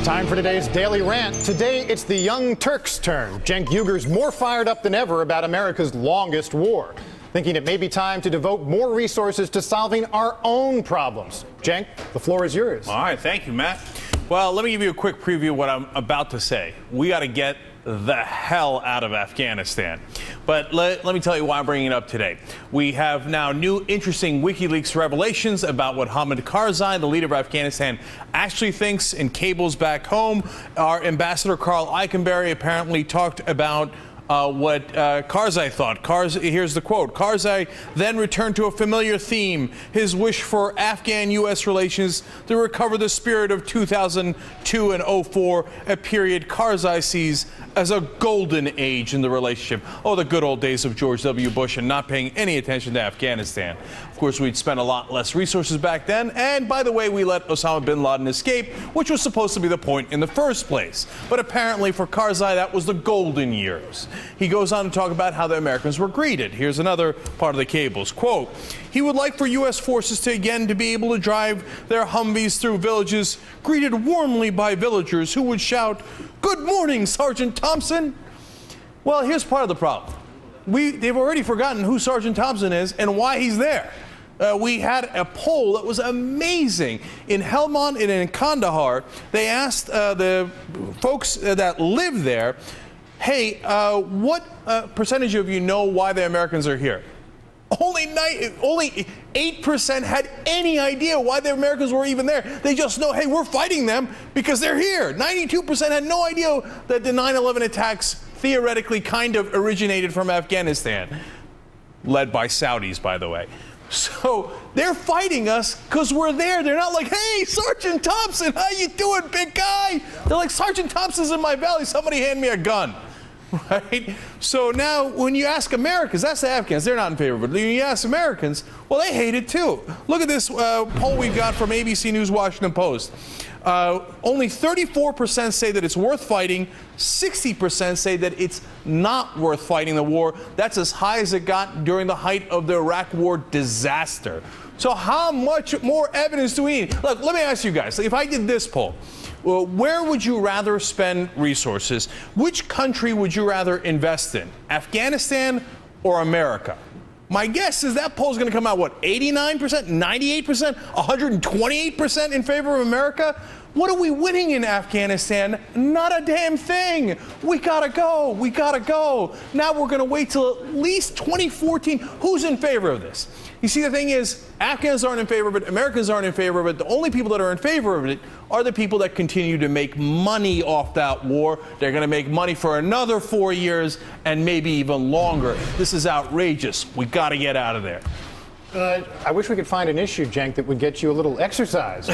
Time for today's Daily Rant. Today, it's the Young Turks' turn. Cenk Uygur's more fired up than ever about America's longest war, thinking it may be time to devote more resources to solving our own problems. Cenk, the floor is yours. All right, thank you, Matt. Well, let me give you a quick preview of what I'm about to say. We got to get the hell out of Afghanistan. But let me tell you why I'm bringing it up today. We have now new interesting WikiLeaks revelations about what Hamid Karzai, the leader of Afghanistan, actually thinks in cables back home. Our ambassador Carl Eikenberry apparently talked about what Karzai thought. Here's the quote. Karzai then returned to a familiar theme, his wish for Afghan-U.S. relations to recover the spirit of 2002 and 04, a period Karzai sees as a golden age in the relationship. Oh, the good old days of George W. Bush and not paying any attention to Afghanistan. Of course, we'd spent a lot less resources back then. And by the way, we let Osama bin Laden escape, which was supposed to be the point in the first place. But apparently for Karzai, that was the golden years. He goes on to talk about how the Americans were greeted. Here's another part of the cables. Quote, he would like for U.S. forces to be able to drive their Humvees through villages, greeted warmly by villagers who would shout, "Good morning, Sergeant Thompson." Well, here's part of the problem. They've already forgotten who Sergeant Thompson is and why he's there. We had a poll that was amazing. In Helmand and in Kandahar, they asked the folks that live there, hey, what percentage of you know why the Americans are here? Only 8% had any idea why the Americans were even there. They just know, hey, we're fighting them because they're here. 92% had no idea that the 9/11 attacks theoretically kind of originated from Afghanistan, led by Saudis, by the way. So they're fighting us because we're there. They're not like, hey, Sergeant Thompson, how you doing, big guy? They're like, Sergeant Thompson's in my valley. Somebody hand me a gun. Right? So now when you ask Americans, that's the Afghans, they're not in favor of it. When you ask Americans, well, they hate it too. Look at this poll we've got from ABC News Washington Post. Only 34% say that it's worth fighting. 60% say that it's not worth fighting the war. That's as high as it got during the height of the Iraq War disaster. So how much more evidence do we need? Look, let me ask you guys, if I did this poll, well, where would you rather spend resources? Which country would you rather invest in? Afghanistan or America? My guess is that poll's going to come out, what, 89%, 98%, 128% in favor of America? What are we winning in Afghanistan? Not a damn thing. We gotta go. We gotta go. Now we're going to wait till at least 2014. Who's in favor of this? You see, the thing is, Afghans aren't in favor of it. Americans aren't in favor of it. The only people that are in favor of it are the people that continue to make money off that war. They're going to make money for another 4 years and maybe even longer. This is outrageous. We got to get out of there. I wish we could find an issue, Cenk, that would get you a little exercise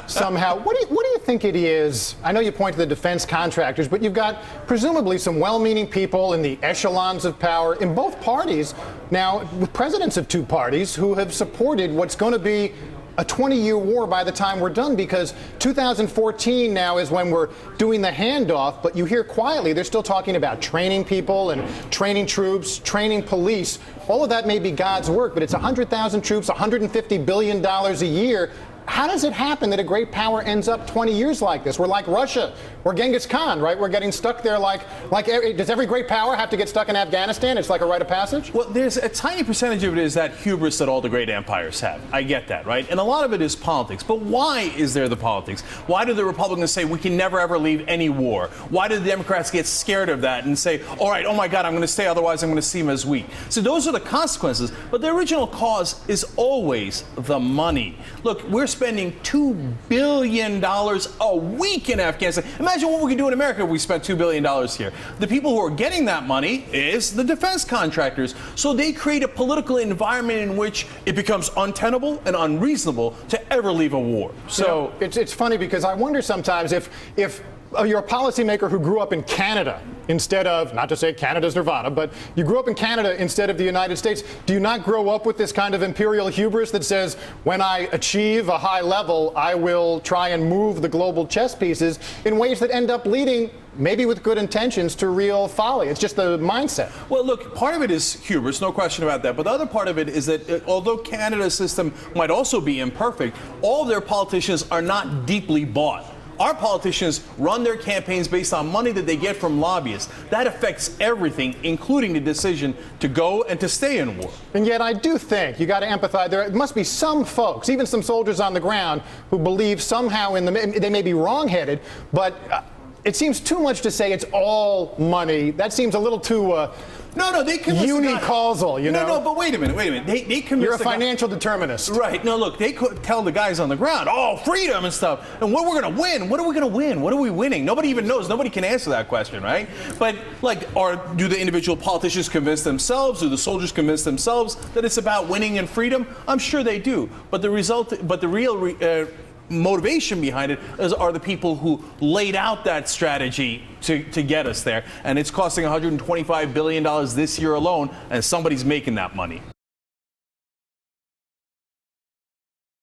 somehow. What do you think it is? I know you point to the defense contractors, but you've got presumably some well-meaning people in the echelons of power in both parties now, with presidents of two parties who have supported what's going to be a 20-year war by the time we're done, because 2014 now is when we're doing the handoff, but you hear quietly they're still talking about training people and training troops, training police. All of that may be God's work, but it's 100,000 troops, $150 billion a year. How does it happen that a great power ends up 20 years like this? We're like Russia or Genghis Khan, right? We're getting stuck there does every great power have to get stuck in Afghanistan? It's like a rite of passage? Well, there's a tiny percentage of it is that hubris that all the great empires have. I get that, right? And a lot of it is politics. But why is there the politics? Why do the Republicans say we can never, ever leave any war? Why do the Democrats get scared of that and say, all right, oh my God, I'm going to stay, otherwise I'm going to seem as weak? So those are the consequences. But the original cause is always the money. Look, we're spending $2 billion a week in Afghanistan. Imagine what we could do in America if we spent $2 billion here. The people who are getting that money is the defense contractors. So they create a political environment in which it becomes untenable and unreasonable to ever leave a war. So it's funny because I wonder sometimes if you're a policymaker who grew up in Canada instead of, not to say Canada's Nirvana, but you grew up in Canada instead of the United States. Do you not grow up with this kind of imperial hubris that says, when I achieve a high level, I will try and move the global chess pieces in ways that end up leading, maybe with good intentions, to real folly? It's just the mindset. Well, look, part of it is hubris, no question about that. But the other part of it is that although Canada's system might also be imperfect, all of their politicians are not deeply bought. Our politicians run their campaigns based on money that they get from lobbyists. That affects everything, including the decision to go and to stay in war. And yet I do think you got to empathize. There must be some folks, even some soldiers on the ground, who believe somehow they may be wrong-headed, but it seems too much to say it's all money. That seems a little too No, they convince unicausal, you know? No, but wait a minute. They convince You're a financial determinist. Right. No, look, they could tell the guys on the ground, oh, freedom and stuff. And what we're going to win? What are we going to win? What are we winning? Nobody even knows. Nobody can answer that question, right? But, do the individual politicians convince themselves? Do the soldiers convince themselves that it's about winning and freedom? I'm sure they do. But the real motivation behind it are the people who laid out that strategy to get us there. And it's costing $125 billion this year alone, and somebody's making that money.